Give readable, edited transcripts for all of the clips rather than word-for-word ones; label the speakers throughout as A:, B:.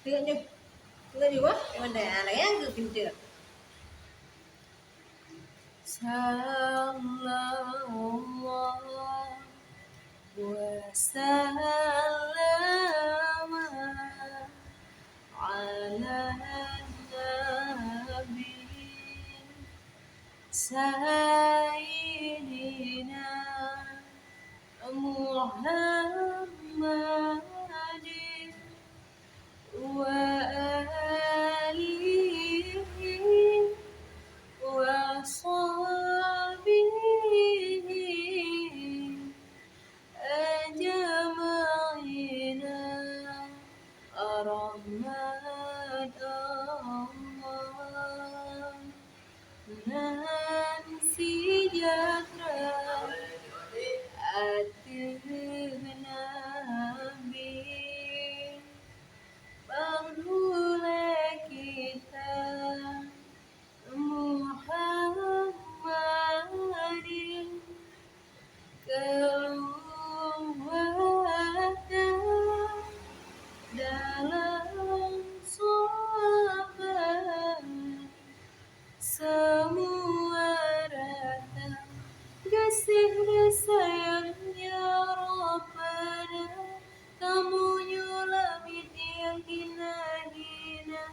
A: Tengok juga mana yang ke pintu. Sallallahu wasallam ala nabi sayyidina Muhammadin wa alihi wa sahbihi ajma'ina rahmat Allah dan sejahtera atas Nabi penghula kita Muhammadin keluarga dalam sahabat semua rata kasih dan sayangnya Rabbana kamunya langit yang hina-hina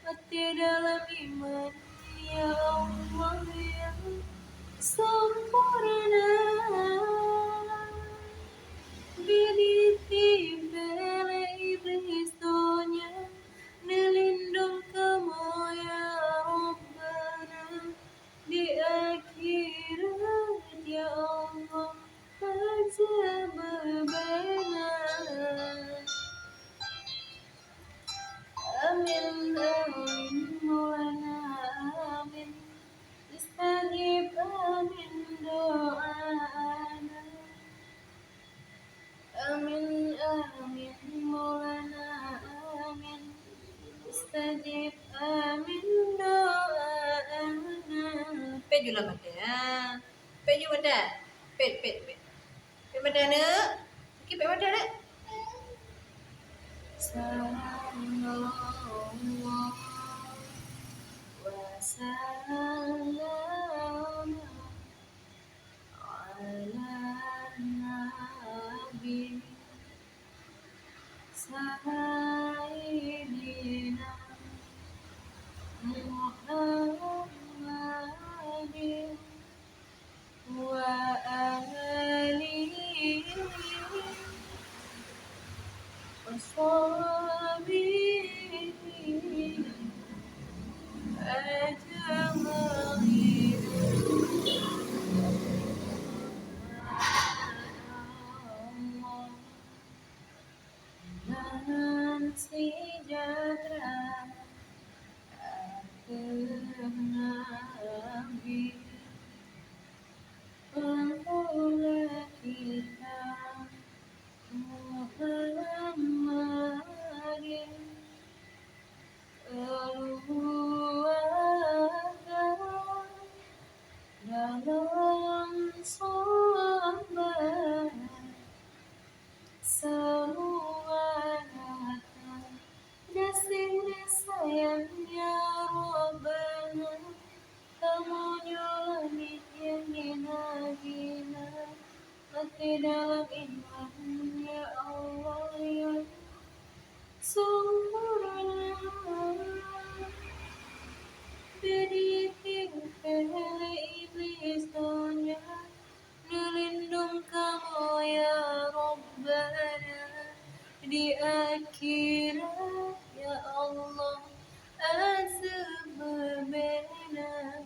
A: mati dalam iman ya Allah yang sempurna Biditi bele iblis dunia Nelindung kamu ya Rabbana Di akhirat ya Allah Azab benar Amin amin mulana amin Istajib amin doana Amin amin mulana amin Istajib amin doana Pet juga mata ya Pet juga mata Pet mata ne Okey pet mata ne Sallallahu wasallam ala nabi sayyidina Muhammadin wa alihi wa sahbihi ajma'in dan sejahtera atas Nabi penghula kita Muhammadin keluarga dalam sahabat semua rata kasih sayangnya Rabbana kamunya langit yang hina-hina mati dalam iman ya Allah yang sempurna Beritik pele iblis dunia Nelindung kamu ya Rabbana Di akhirat ya Allah Azab benar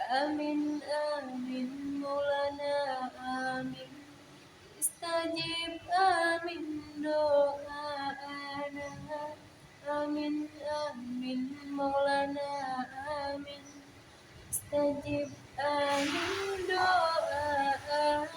A: Amin amin mulana amin Istajib amin doana Amin amin maulana amin Istajib amin doana